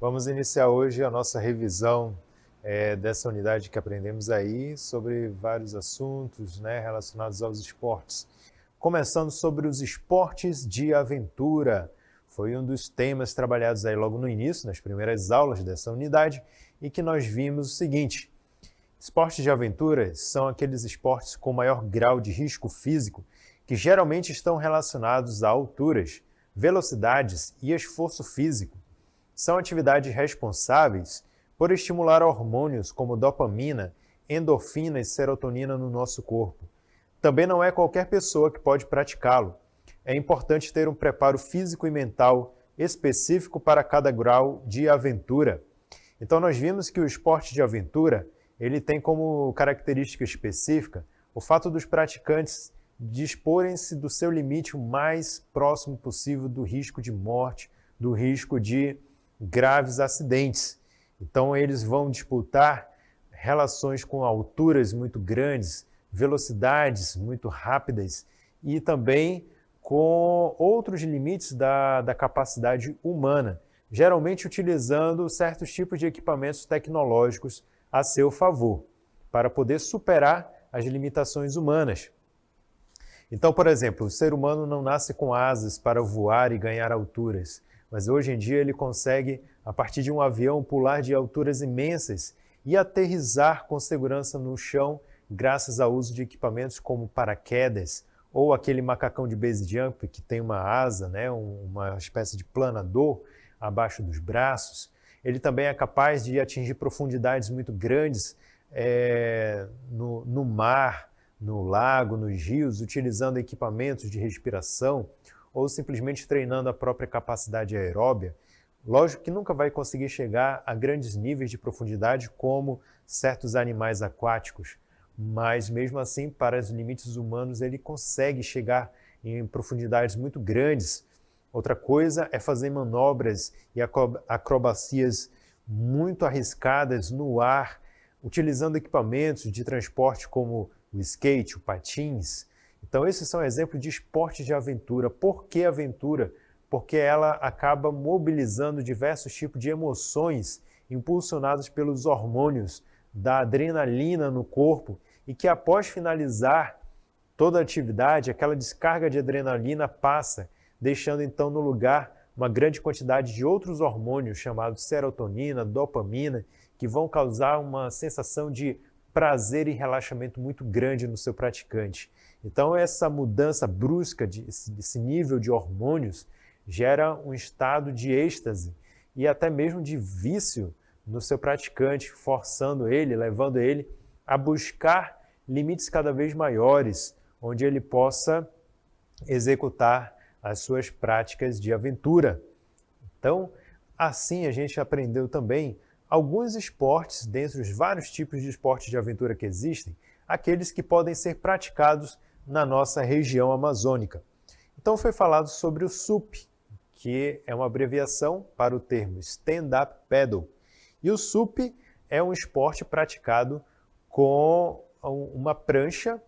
Vamos iniciar hoje a nossa revisão dessa unidade que aprendemos aí sobre vários assuntos, né, relacionados aos esportes. Começando sobre os esportes de aventura. Foi um dos temas trabalhados aí logo no início, nas primeiras aulas dessa unidade, e que nós vimos o seguinte: esportes de aventura são aqueles esportes com maior grau de risco físico que geralmente estão relacionados a alturas, velocidades e esforço físico. São atividades responsáveis por estimular hormônios como dopamina, endorfina e serotonina no nosso corpo. Também não é qualquer pessoa que pode praticá-lo. É importante ter um preparo físico e mental específico para cada grau de aventura. Então nós vimos que o esporte de aventura, ele tem como característica específica o fato dos praticantes disporem-se do seu limite o mais próximo possível do risco de morte, do risco de graves acidentes. Então eles vão disputar relações com alturas muito grandes, velocidades muito rápidas e também com outros limites da capacidade humana, geralmente utilizando certos tipos de equipamentos tecnológicos a seu favor, para poder superar as limitações humanas. Então, por exemplo, o ser humano não nasce com asas para voar e ganhar alturas, mas hoje em dia ele consegue, a partir de um avião, pular de alturas imensas e aterrissar com segurança no chão graças ao uso de equipamentos como paraquedas ou aquele macacão de base jump que tem uma asa, né, uma espécie de planador abaixo dos braços. Ele também é capaz de atingir profundidades muito grandes no mar, no lago, nos rios, utilizando equipamentos de respiração ou simplesmente treinando a própria capacidade aeróbia. Lógico que nunca vai conseguir chegar a grandes níveis de profundidade como certos animais aquáticos, mas mesmo assim, para os limites humanos, ele consegue chegar em profundidades muito grandes. Outra coisa é fazer manobras e acrobacias muito arriscadas no ar, utilizando equipamentos de transporte como o skate, o patins. Então esses são exemplos de esportes de aventura. Por que aventura? Porque ela acaba mobilizando diversos tipos de emoções impulsionadas pelos hormônios da adrenalina no corpo e que após finalizar toda a atividade, aquela descarga de adrenalina passa, deixando então no lugar uma grande quantidade de outros hormônios chamados serotonina, dopamina, que vão causar uma sensação de prazer e relaxamento muito grande no seu praticante. Então essa mudança brusca desse nível de hormônios gera um estado de êxtase e até mesmo de vício no seu praticante, forçando ele, levando ele a buscar limites cada vez maiores, onde ele possa executar as suas práticas de aventura. Então, assim a gente aprendeu também alguns esportes, dentre os vários tipos de esportes de aventura que existem, aqueles que podem ser praticados na nossa região amazônica. Então foi falado sobre o SUP, que é uma abreviação para o termo Stand-Up Paddle. E o SUP é um esporte praticado com uma prancha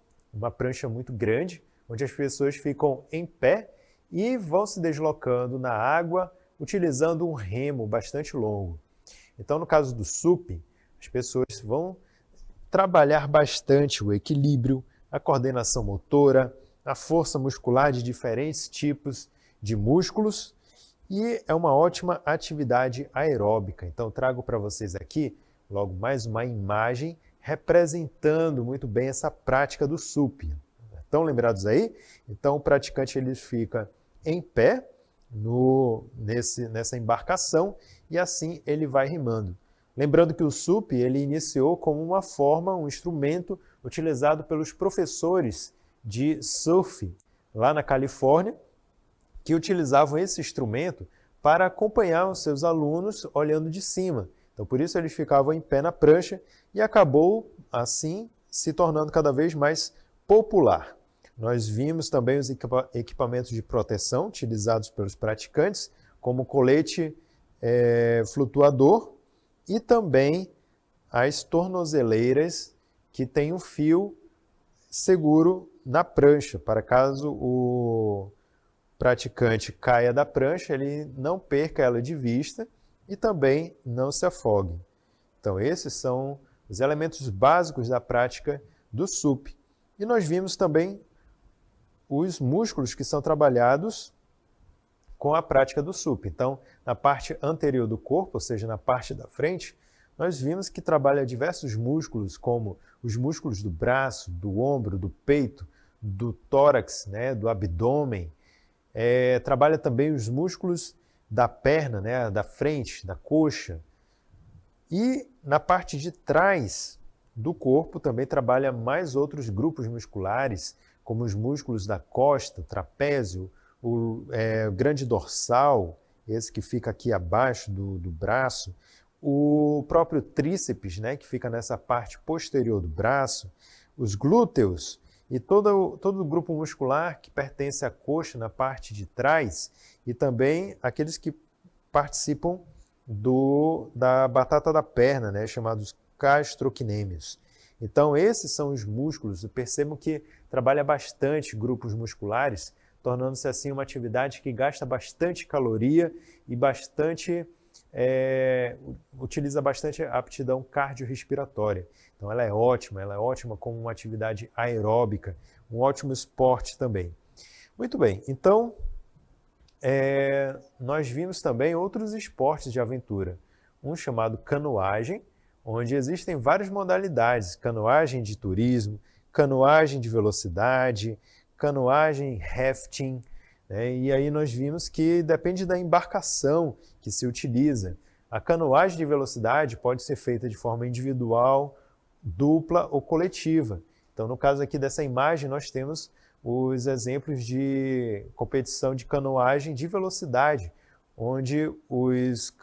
muito grande, onde as pessoas ficam em pé e vão se deslocando na água, utilizando um remo bastante longo. Então, no caso do SUP, as pessoas vão trabalhar bastante o equilíbrio, a coordenação motora, a força muscular de diferentes tipos de músculos e é uma ótima atividade aeróbica. Então, trago para vocês aqui logo mais uma imagem representando muito bem essa prática do SUP. Estão lembrados aí? Então, o praticante ele fica em pé nessa embarcação e assim ele vai remando. Lembrando que o SUP ele iniciou como uma forma, um instrumento utilizado pelos professores de surf lá na Califórnia, que utilizavam esse instrumento para acompanhar os seus alunos olhando de cima. Então, por isso eles ficavam em pé na prancha e acabou, assim, se tornando cada vez mais popular. Nós vimos também os equipamentos de proteção utilizados pelos praticantes, como colete flutuador e também as tornozeleiras que têm um fio seguro na prancha, para caso o praticante caia da prancha, ele não perca ela de vista e também não se afogue. Então, esses são os elementos básicos da prática do SUP. E nós vimos também os músculos que são trabalhados com a prática do SUP. Então, na parte anterior do corpo, ou seja, na parte da frente, nós vimos que trabalha diversos músculos, como os músculos do braço, do ombro, do peito, do tórax, né, do abdômen. Trabalha também os músculos da perna, né, da frente, da coxa. E na parte de trás do corpo também trabalha mais outros grupos musculares, como os músculos da costa, trapézio, o grande dorsal, esse que fica aqui abaixo do braço, o próprio tríceps, né, que fica nessa parte posterior do braço, os glúteos e todo o grupo muscular que pertence à coxa na parte de trás e também aqueles que participam da batata da perna, né, chamados gastrocnêmios. Então, esses são os músculos. Percebam que trabalha bastante grupos musculares, tornando-se assim uma atividade que gasta bastante caloria e utiliza bastante a aptidão cardiorrespiratória. Então, ela é ótima como uma atividade aeróbica, um ótimo esporte também. Muito bem, então nós vimos também outros esportes de aventura. Um chamado canoagem, onde existem várias modalidades, canoagem de turismo, canoagem de velocidade, canoagem rafting, né? E aí nós vimos que depende da embarcação que se utiliza. A canoagem de velocidade pode ser feita de forma individual, dupla ou coletiva. Então, no caso aqui dessa imagem, nós temos os exemplos de competição de canoagem de velocidade, onde os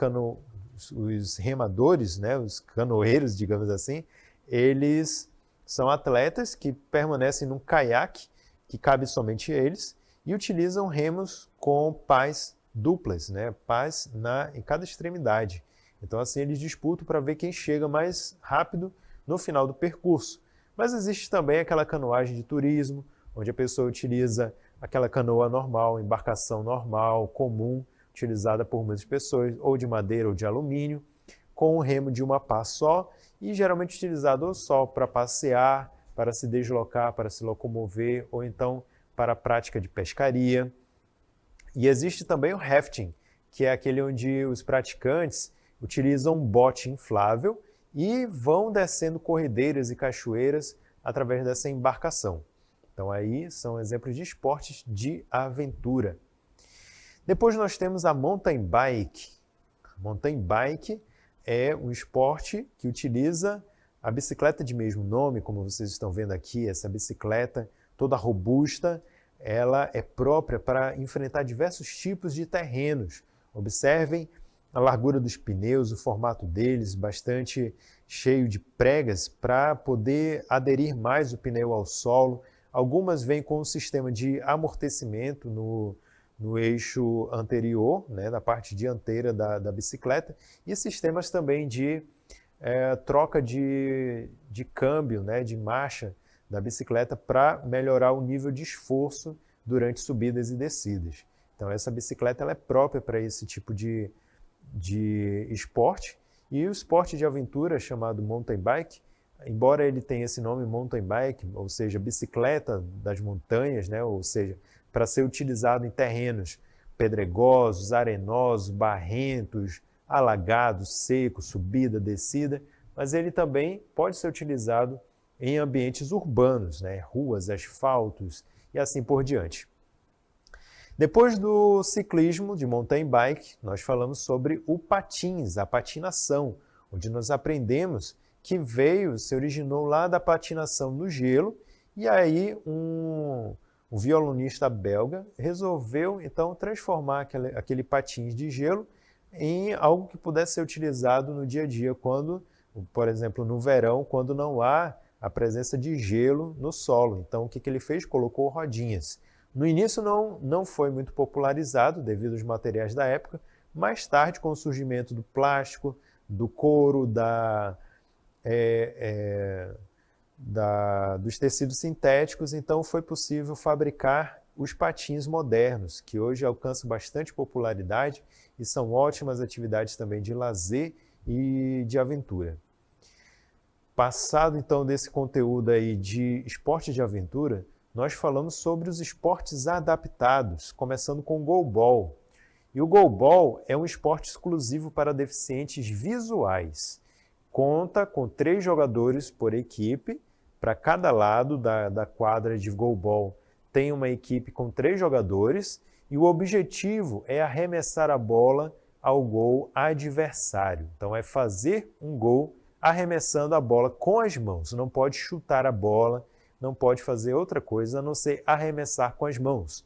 remadores, né, os canoeiros, digamos assim, eles são atletas que permanecem num caiaque, que cabe somente eles, e utilizam remos com pás duplas, né, pás em cada extremidade. Então, assim, eles disputam para ver quem chega mais rápido no final do percurso. Mas existe também aquela canoagem de turismo, onde a pessoa utiliza aquela canoa normal, embarcação normal, comum, utilizada por muitas pessoas, ou de madeira ou de alumínio, com o remo de uma pá só, e geralmente utilizado ou só para passear, para se deslocar, para se locomover, ou então para a prática de pescaria. E existe também o rafting, que é aquele onde os praticantes utilizam um bote inflável e vão descendo corredeiras e cachoeiras através dessa embarcação. Então aí são exemplos de esportes de aventura. Depois nós temos a mountain bike. A mountain bike é um esporte que utiliza a bicicleta de mesmo nome, como vocês estão vendo aqui, essa bicicleta toda robusta, ela é própria para enfrentar diversos tipos de terrenos. Observem a largura dos pneus, o formato deles, bastante cheio de pregas para poder aderir mais o pneu ao solo. Algumas vêm com um sistema de amortecimento no eixo anterior, né, na parte dianteira da bicicleta, e sistemas também de troca de câmbio, né, de marcha da bicicleta para melhorar o nível de esforço durante subidas e descidas. Então essa bicicleta ela é própria para esse tipo de esporte, e o esporte de aventura chamado mountain bike, embora ele tenha esse nome mountain bike, ou seja, bicicleta das montanhas, né, ou seja, para ser utilizado em terrenos pedregosos, arenosos, barrentos, alagados, secos, subida, descida, mas ele também pode ser utilizado em ambientes urbanos, né, ruas, asfaltos e assim por diante. Depois do ciclismo de mountain bike, nós falamos sobre o patins, a patinação, onde nós aprendemos que se originou lá da patinação no gelo, e aí um violonista belga resolveu então transformar aquele patins de gelo em algo que pudesse ser utilizado no dia a dia, quando, por exemplo, no verão, quando não há a presença de gelo no solo. Então, o que ele fez? Colocou rodinhas. No início não foi muito popularizado devido aos materiais da época. Mais tarde, com o surgimento do plástico, do couro, dos tecidos sintéticos, então foi possível fabricar os patins modernos, que hoje alcançam bastante popularidade e são ótimas atividades também de lazer e de aventura. Passado então desse conteúdo aí de esporte de aventura, nós falamos sobre os esportes adaptados, começando com o goalball. E o goalball é um esporte exclusivo para deficientes visuais. Conta com 3 jogadores por equipe, para cada lado da quadra de goalball tem uma equipe com 3 jogadores e o objetivo é arremessar a bola ao gol adversário. Então é fazer um gol arremessando a bola com as mãos. Não pode chutar a bola, não pode fazer outra coisa a não ser arremessar com as mãos.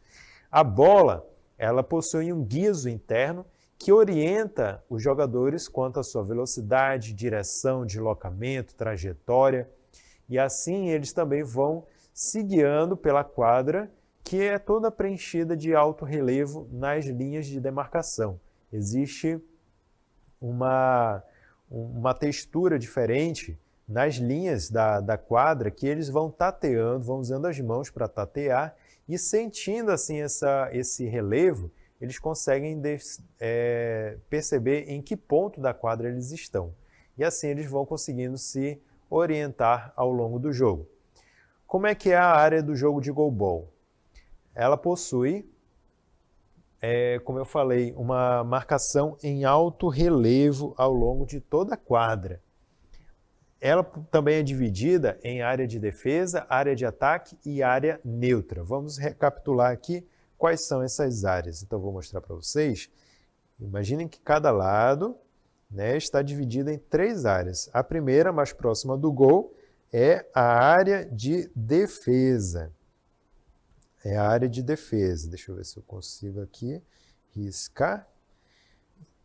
A bola, ela possui um guiso interno que orienta os jogadores quanto à sua velocidade, direção, deslocamento, trajetória. E assim eles também vão se guiando pela quadra, que é toda preenchida de alto relevo nas linhas de demarcação. Existe uma textura diferente nas linhas da quadra que eles vão tateando, vão usando as mãos para tatear e sentindo assim esse relevo, eles conseguem perceber em que ponto da quadra eles estão. E assim eles vão conseguindo se orientar ao longo do jogo. Como é que é a área do jogo de goalball? Ela possui, como eu falei, uma marcação em alto relevo ao longo de toda a quadra. Ela também é dividida em área de defesa, área de ataque e área neutra. Vamos recapitular aqui quais são essas áreas. Então, vou mostrar para vocês. Imaginem que cada lado, né, está dividido em 3 áreas. A primeira, mais próxima do gol, é a área de defesa. É a área de defesa. Deixa eu ver se eu consigo aqui riscar.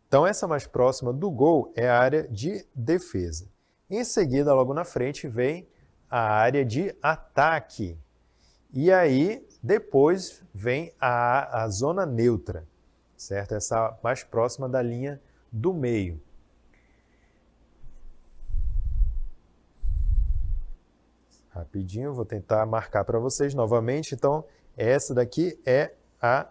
Então, essa mais próxima do gol é a área de defesa. Em seguida, logo na frente, vem a área de ataque. E aí, depois, vem a zona neutra, certo? Essa mais próxima da linha do meio. Rapidinho, vou tentar marcar para vocês novamente. Então, essa daqui é a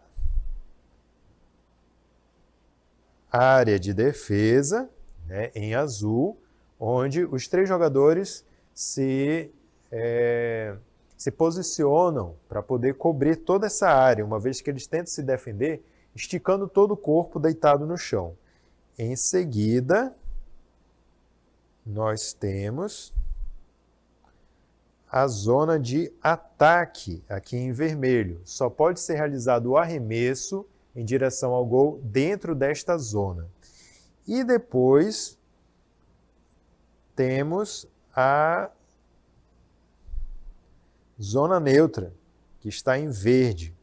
área de defesa, né, em azul, onde os 3 jogadores se posicionam para poder cobrir toda essa área, uma vez que eles tentam se defender, esticando todo o corpo deitado no chão. Em seguida, nós temos a zona de ataque, aqui em vermelho. Só pode ser realizado o arremesso em direção ao gol dentro desta zona. E depois temos a zona neutra, que está em verde.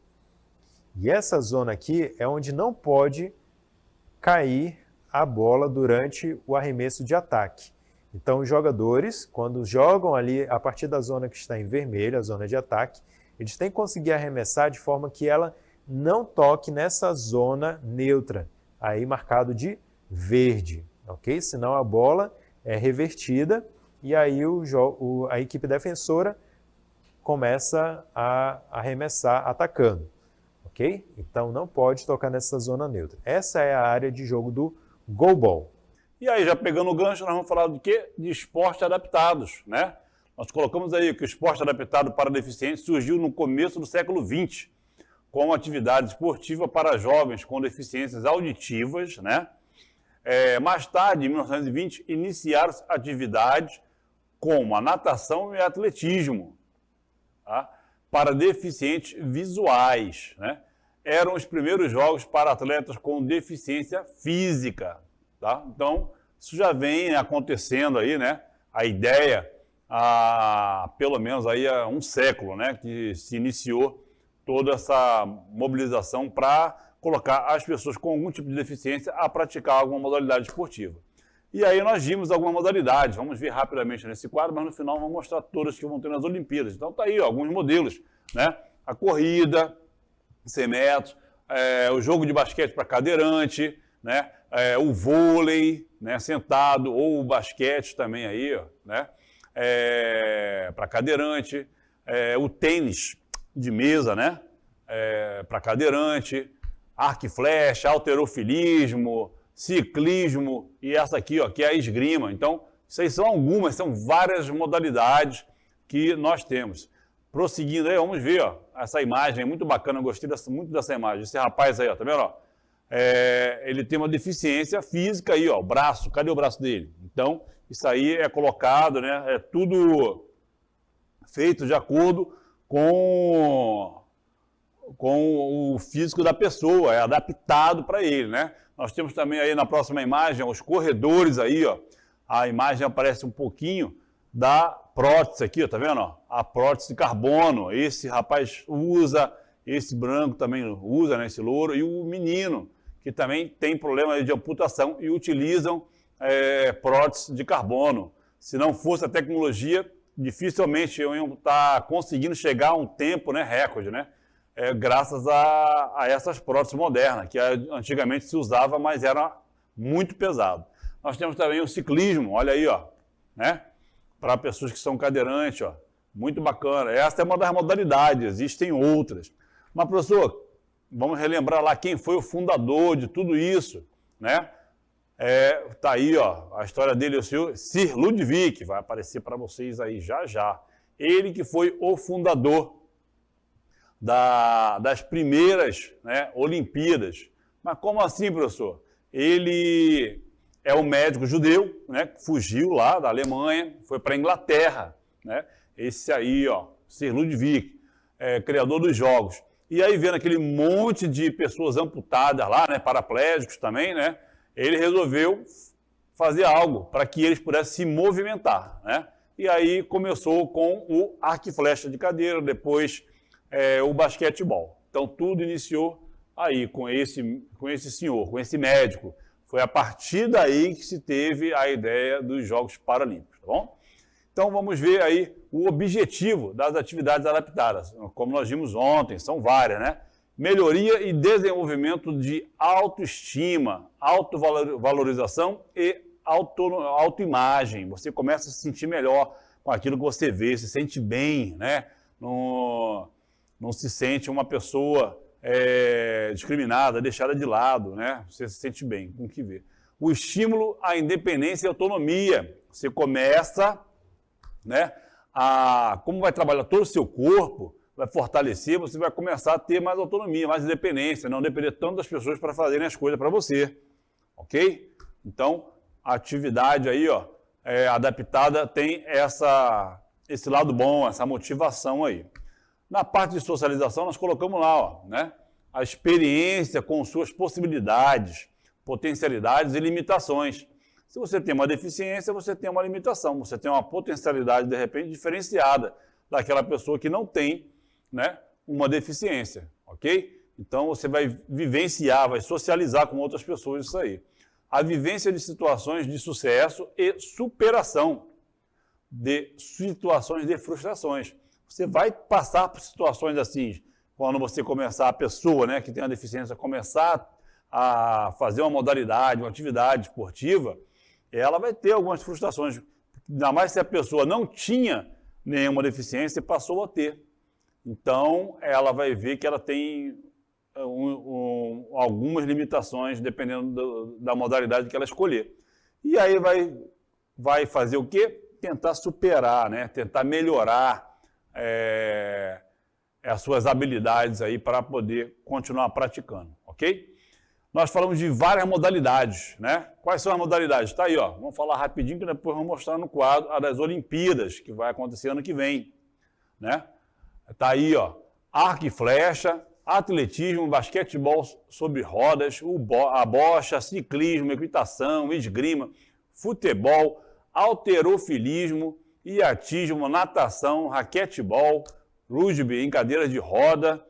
E essa zona aqui é onde não pode cair a bola durante o arremesso de ataque. Então, os jogadores, quando jogam ali a partir da zona que está em vermelho, a zona de ataque, eles têm que conseguir arremessar de forma que ela não toque nessa zona neutra, aí marcado de verde, ok? Senão a bola é revertida e aí a equipe defensora começa a arremessar atacando, ok? Então não pode tocar nessa zona neutra. Essa é a área de jogo do goalball. E aí, já pegando o gancho, nós vamos falar do quê? De esportes adaptados, né? Nós colocamos aí que o esporte adaptado para deficientes surgiu no começo do século XX, como atividade esportiva para jovens com deficiências auditivas, né? Mais tarde, em 1920, iniciaram-se atividades como a natação e atletismo, tá? Para deficientes visuais, né? Eram os primeiros jogos para atletas com deficiência física, tá? Então, isso já vem acontecendo aí, né? A ideia, pelo menos aí há um século, né? Que se iniciou toda essa mobilização para colocar as pessoas com algum tipo de deficiência a praticar alguma modalidade esportiva. E aí nós vimos algumas modalidades, vamos ver rapidamente nesse quadro, mas no final vamos mostrar todas que vão ter nas Olimpíadas. Então tá aí, ó, alguns modelos, né? A corrida, 100 metros, o jogo de basquete para cadeirante, né? O vôlei, né? Sentado, ou o basquete também aí, ó, né? Para cadeirante, o tênis de mesa, né? para cadeirante, arco e flecha, halterofilismo, ciclismo e essa aqui, ó, que é a esgrima. Então, isso aí são algumas, são várias modalidades que nós temos. Prosseguindo aí, vamos ver, ó, essa imagem é muito bacana, eu gostei muito dessa imagem. Esse rapaz aí, ó, tá vendo? Ó? Ele tem uma deficiência física aí, ó, o braço, cadê o braço dele? Então, isso aí é colocado, né, é tudo feito de acordo com o físico da pessoa, é adaptado para ele, né? Nós temos também aí na próxima imagem os corredores aí, ó. A imagem aparece um pouquinho da prótese aqui, ó, tá vendo? Ó? A prótese de carbono, esse rapaz usa, esse branco também usa, né, esse louro, e o menino, que também tem problema de amputação e utilizam prótese de carbono. Se não fosse a tecnologia, dificilmente eu ia estar conseguindo chegar a um tempo, né, recorde, né? Graças a essas próteses modernas, que antigamente se usava, mas era muito pesado. Nós temos também o ciclismo, olha aí, ó, né? Para pessoas que são cadeirantes, ó, muito bacana. Essa é uma das modalidades, existem outras. Mas, professor, vamos relembrar lá quem foi o fundador de tudo isso, né? Tá aí, ó, a história dele, o senhor Sir Ludwig, vai aparecer para vocês aí já já. Ele que foi o fundador das primeiras, né, Olimpíadas. Mas como assim, professor? Ele é um médico judeu, né, que fugiu lá da Alemanha, foi para a Inglaterra, né? Esse aí, ó, Sir Ludwig, criador dos Jogos. E aí, vendo aquele monte de pessoas amputadas lá, né, paraplégicos também, né, ele resolveu fazer algo para que eles pudessem se movimentar, né? E aí começou com o arco e flecha de cadeira, depois o basquetebol. Então, tudo iniciou aí com esse senhor, com esse médico. Foi a partir daí que se teve a ideia dos Jogos Paralímpicos, tá bom? Então, vamos ver aí o objetivo das atividades adaptadas. Como nós vimos ontem, são várias, né? Melhoria e desenvolvimento de autoestima, autovalorização e autoimagem. Você começa a se sentir melhor com aquilo que você vê, se sente bem, né? Não se sente uma pessoa discriminada, deixada de lado, né? Você se sente bem com o que vê. O estímulo à independência e autonomia. Você começa, né, como vai trabalhar todo o seu corpo, vai fortalecer, você vai começar a ter mais autonomia, mais independência, não depender tanto das pessoas para fazerem as coisas para você, ok? Então, a atividade aí, ó, adaptada tem esse lado bom, essa motivação aí. Na parte de socialização, nós colocamos lá, ó, né, a experiência com suas possibilidades, potencialidades e limitações. Se você tem uma deficiência, você tem uma limitação, você tem uma potencialidade, de repente, diferenciada daquela pessoa que não tem, né, uma deficiência, ok? Então, você vai vivenciar, vai socializar com outras pessoas isso aí. A vivência de situações de sucesso e superação de situações de frustrações. Você vai passar por situações assim, quando você começar, a pessoa, né, que tem a deficiência, começar a fazer uma modalidade, uma atividade esportiva, ela vai ter algumas frustrações, ainda mais se a pessoa não tinha nenhuma deficiência e passou a ter. Então, ela vai ver que ela tem algumas limitações, dependendo da modalidade que ela escolher. E aí vai fazer o quê? Tentar superar, né? Tentar melhorar as suas habilidades aí para poder continuar praticando, ok? Nós falamos de várias modalidades, né? Quais são as modalidades? Está aí, ó. Vamos falar rapidinho, que depois vamos mostrar no quadro a das Olimpíadas, que vai acontecer ano que vem, né? Está aí, ó, arco e flecha, atletismo, basquetebol sobre rodas, a bocha, ciclismo, equitação, esgrima, futebol, halterofilismo, iatismo, natação, raquetebol, rugby em cadeiras de roda,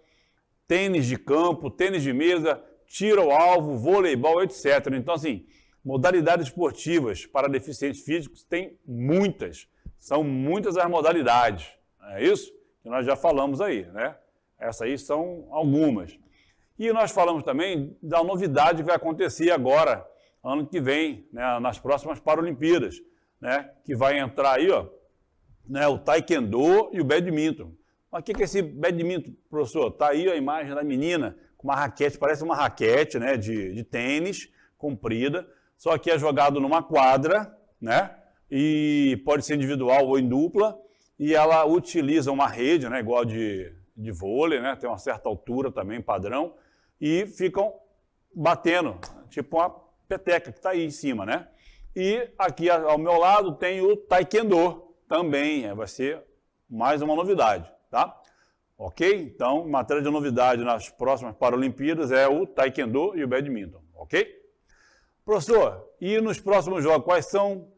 tênis de campo, tênis de mesa, tiro ao alvo, voleibol, etc. Então, assim, modalidades esportivas para deficientes físicos tem muitas. São muitas as modalidades. É isso que nós já falamos aí, né? Essas aí são algumas. E nós falamos também da novidade que vai acontecer agora, ano que vem, né, nas próximas Paralimpíadas, né? Que vai entrar aí, ó, né, o taekwondo e o badminton. Mas o que é esse badminton, professor? Está aí a imagem da menina com uma raquete, parece uma raquete, né, de tênis, comprida, só que é jogado numa quadra, né, e pode ser individual ou em dupla, e ela utiliza uma rede, né, igual de vôlei, né, tem uma certa altura também, padrão, e ficam batendo, tipo uma peteca que está aí em cima, né? E aqui ao meu lado tem o taekwondo também, vai ser mais uma novidade, tá? Ok? Então, matéria de novidade nas próximas Paralimpíadas é o taekwondo e o badminton, ok? Professor, e nos próximos jogos, quais são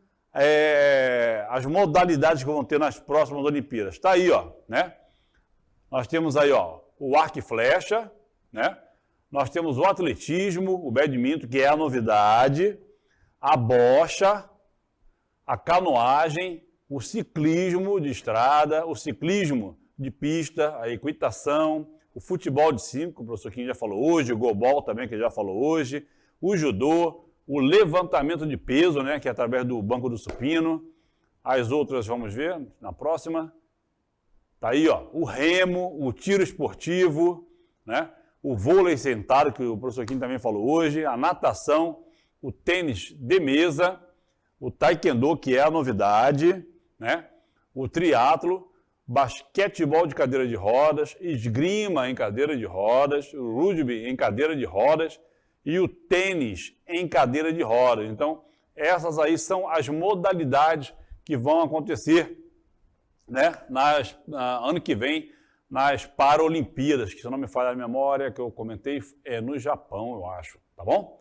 as modalidades que vão ter nas próximas Olimpíadas? Está aí, ó, né? Nós temos aí, ó, o arco e flecha, né? Nós temos o atletismo, o badminton, que é a novidade, a bocha, a canoagem, o ciclismo de estrada, o ciclismo de pista, a equitação, o futebol de 5, o professor Kim já falou hoje, o goalball também, que já falou hoje, o judô, o levantamento de peso, né, que é através do banco do supino. As outras vamos ver na próxima. Tá aí, ó, o remo, o tiro esportivo, né, o vôlei sentado, que o professor Kim também falou hoje, a natação, o tênis de mesa, o taekwondo, que é a novidade, né, o triatlo, basquetebol de cadeira de rodas, esgrima em cadeira de rodas, o rugby em cadeira de rodas e o tênis em cadeira de rodas. Então, essas aí são as modalidades que vão acontecer, né, ano que vem nas Paralimpíadas, que se não me falha a memória, que eu comentei, é no Japão, eu acho, tá bom?